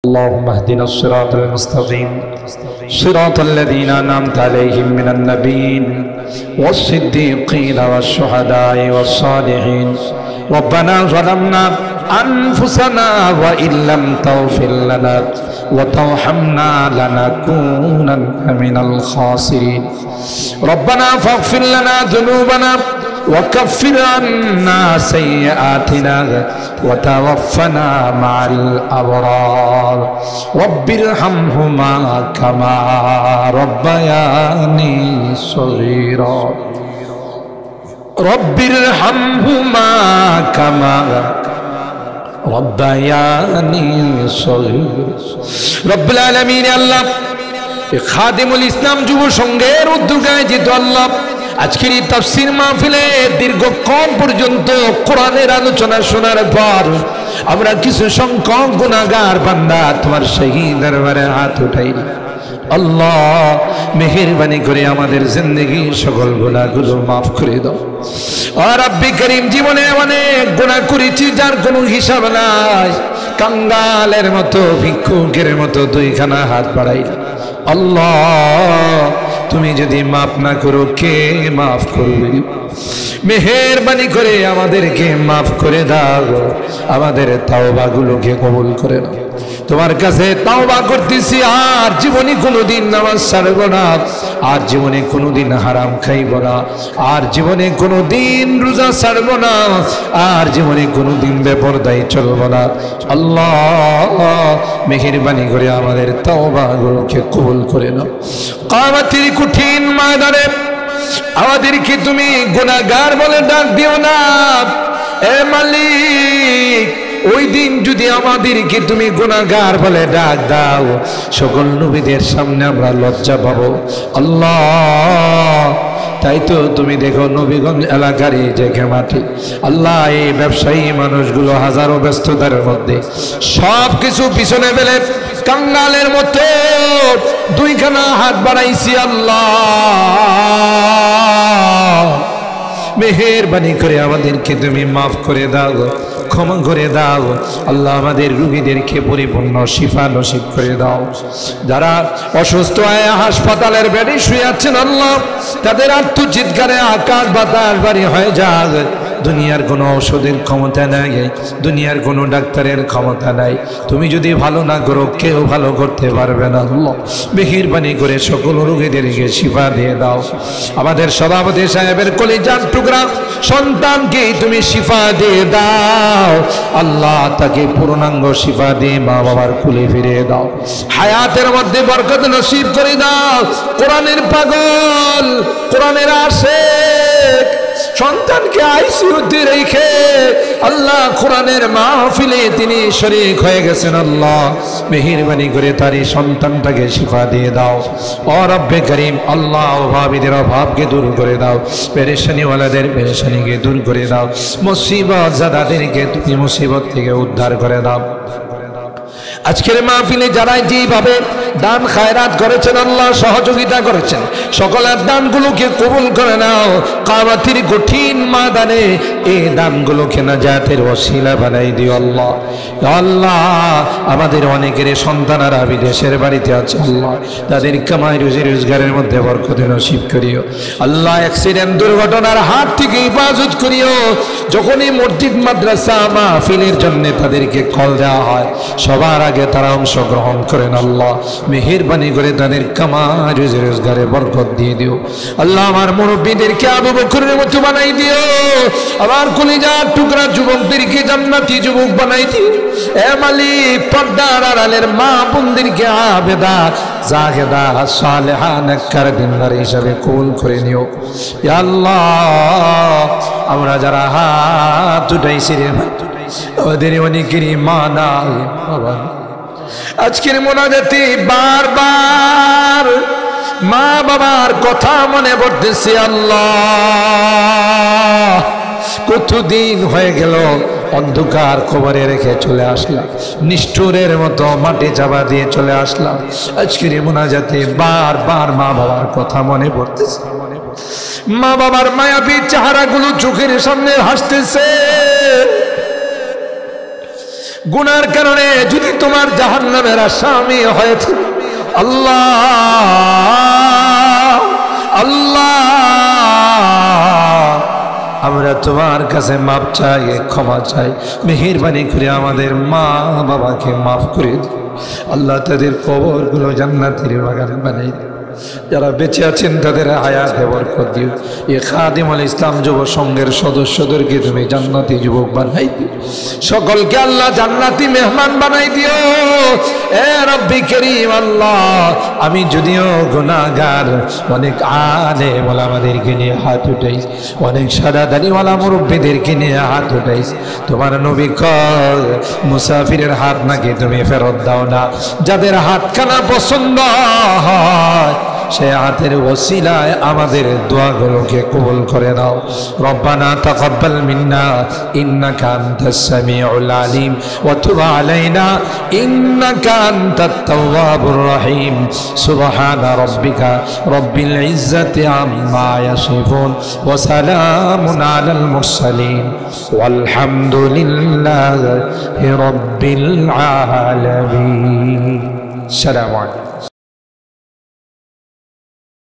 اللهم اهدنا الصراط المستقيم صراط الذين أنعمت عليهم من النبيين والصديقين والشهداء والصالحين ربنا ظلمنا أنفسنا وإن لم تغفر لنا وترحمنا لنكونن من الخاسرين ربنا فاغفر لنا ذنوبنا وكفر عنا سيئاتنا وتوفنا مع الأبرار رب ارحمهما كما ربياني صغيرا رب ارحمهما كما ربياني صغيرا رب العالمين الله খাদিমুল ইসলাম যুব সংঘের উদ্যোগে যেহেতু আল্লাহ আজকের এই তাফসীর মাহফিলে দীর্ঘক্ষণ পর্যন্ত কোরআনের আলোচনা শোনার পর আমরা কিছু সংখ্যক গুনাহগার বান্দা তোমার শাহী দরবারে হাত উঠাই আল্লাহ মেহেরবানি করে আমাদের জিন্দেগীর সকল গুনাহগুলো মাফ করে দাও আর রব্বি করিম জীবনে অনেক গুনাহ করেছি যার কোনো হিসাব নাই কাঙ্গালের মতো ভিক্ষুকের মতো দুইখানা হাত বাড়াই আল্লাহ তুমি যদি মাফ না করো কে মাফ করবে মেহেরবানি করে আমাদেরকে মাফ করে দাও আমাদের তাওবাগুলোকে কবুল করে নাও তোমার কাছে তাওবা করতেছি আর জীবনে কোনোদিন নামাজ ছাড়ব না আর জীবনে কোনোদিন হারাম খাইব না আর জীবনে কোনোদিন রোজা ছাড়ব না আর জীবনে কোনোদিন বেপরদায় চলব না আল্লাহ মেহেরবানি করে আমাদের তাওবাগুলোকে কবুল করে নাও কিয়ামতের কঠিন ময়দানে আমাদেরকে তুমি গুনাহগার বলে ডাক দিও না এ মালিক ওই দিন যদি আমাদেরকে তুমি গুনাহগার বলে ডাক দাও সকল নবীদের সামনে আমরা লজ্জা পাবো আল্লাহ তাই তো তুমি দেখো নবীগঞ্জ এলাকার এই যে মাটি আল্লাহ এই ব্যবসায়ী মানুষগুলো হাজারো ব্যস্ততার মধ্যে সব কিছু পিছনে ফেলে কাঙ্গালের মতো দুইখানা হাত বাড়াইছি আল্লাহ মেহেরবানি করে আমাদেরকে তুমি মাফ করে দাও ক্ষমা করে দাও আল্লাহ আমাদের রোগীদেরকে পরিপূর্ণ শিফা নসিব করে দাও যারা অসুস্থ হয়ে হাসপাতালের বেডে শুয়ে আছেন আল্লাহ তাদের আত্মচিৎকারে আকাশ বাতাস বাড়ি হয়ে যাক দুনিয়ার কোনো ঔষধের ক্ষমতা নাই দুনিয়ার কোনো ডাক্তারের ক্ষমতা নাই তুমি যদি ভালো না করো কেউ ভালো করতে পারবে না আল্লাহ মেহেরবানি করে সকল রোগীদেরকে শিফা দিয়ে দাও আমাদের সভাপতি সাহেবের কলিজার টুকরা সন্তানকে তুমি শিফা দিয়ে দাও আল্লাহ তাকে পূর্ণাঙ্গ শিফা দিয়ে মা বাবার কুলে ফিরিয়ে দাও হায়াতের মধ্যে বরকত নসিব করে দাও কোরআনের পাগল কোরআনের আশিক সন্তানকে আইসিইউতে রেখে আল্লাহ কোরআনের মাহফিলে তিনি শরীক হয়ে গেছেন আল্লাহ মেহেরবানি করে তার এই সন্তানটাকে শিফা দিয়ে দাও ও রব্বে করিম আল্লাহ অভাবীদের অভাবকে দূর করে দাও পেরেশানিওয়ালাদের পেরেশানিকে দূর করে দাও মুসিবত জাদাদেরকে তুমি মুসিবত থেকে উদ্ধার করে দাও আজকের মাহফিলে যারা যেভাবে দান খায়রাত করেছেন আল্লাহ সহযোগিতা করেছেন সকলের দানগুলোকে কবুল করে নাও কিয়ামতের কঠিন ময়দানে এই দানগুলোকে নাজাতের ওসিলা বানাই দিও আল্লাহ আল্লাহ আমাদের অনেকের সন্তানেরা বিদেশের বাড়িতে আছে আল্লাহ তাদের কামাই রুজি রোজগারের মধ্যে বরকত নসিব করিও আল্লাহ অ্যাক্সিডেন্ট দুর্ঘটনার হাত থেকে হেফাজত করিও যখনই মসজিদ মাদ্রাসা মাহফিলের জন্য তাদেরকে কল দেওয়া হয় সবার আগে তারা অংশগ্রহণ করেন আল্লাহ মেহেরবানি করে তাদের কামাই রুজি রোজগারে বরকত দিয়ে দিও আল্লাহ আমার মুরব্বীদেরকে আবু বকরের মতো বানাই দিও আমার কলিজার টুকরা যুবকদেরকে জান্নাতি যুবক বানাই দিও এ মালিক পর্দার আড়ালের মা বোনদেরকে আবেদা জাহেদা সালেহা নেককার দিনদার হিসাবে কবুল করে নিও ইয়া আল্লাহ আমরা যারা হাত উঠাইছি রে ওদের অনেকেরই মা নাই বাবা আজকের মোনাজাতে বারবার মা বাবার কথা মনে পড়তেছে আল্লাহ কতদিন হয়ে গেল অন্ধকার কবরে রেখে চলে আসলাম নিষ্ঠুরের মতো মাটি চাপা দিয়ে চলে আসলাম আজকের মোনাজাতে বারবার মা বাবার কথা মনে পড়তেছে মা বাবার মায়াবী চেহারাগুলো চোখের সামনে হাসতেছে গুনার কারণে যদি তোমার জাহান্নামের আসামি হয়েছে, আল্লাহ আল্লাহ আমরা তোমার কাছে মাপ চাই, ক্ষমা চাই। মেহেরবানি করে আমাদের মা বাবাকে মাফ করে দিও আল্লাহ, তাদের কবরগুলো জান্নাতের বাগান বানাই দিও। যারা বেঁচে আছেন তাদের হায়াতে বরকত দিও। এই খাদিমুল ইসলাম যুব সংঘের সদস্যদেরকে তুমি জান্নাতি যুবক বানাই দিও, সকলকে আল্লাহ জান্নাতি মেহমান বানাই দিও। এ রব্বি করিম আল্লাহ, আমি যদিও গুনাহগার, অনেক আলেম ওলামাদেরকে নিয়ে হাত উঠাইছি, অনেক সাদা দাড়িওয়ালা মুরব্বীদেরকে নিয়ে হাত উঠাইছি। তোমার নবী কয় মুসাফিরের হাত নাকি তুমি ফেরত দাও না, যাদের হাতখানা পছন্দ হয় সে হাতের ওসিলায় আমাদের দোয়াগুলোকে কবুল করে নাও। রব্বানা তাকাব্বাল মিন্না ইন্নাকা আনতাস সামিউল আলিম ওয়া তুব আলাইনা ইন্নাকা আনতাত তাওয়াবুর রহিম। সুবহানা রাব্বিকা রাব্বিল ইজ্জাতি আম্মা ইয়াসিফুন ওয়া সালামুন আলাল মুরসালিন ওয়ালহামদুলিল্লাহি রাব্বিল আলামিন। আসসালামু আলাইকুম।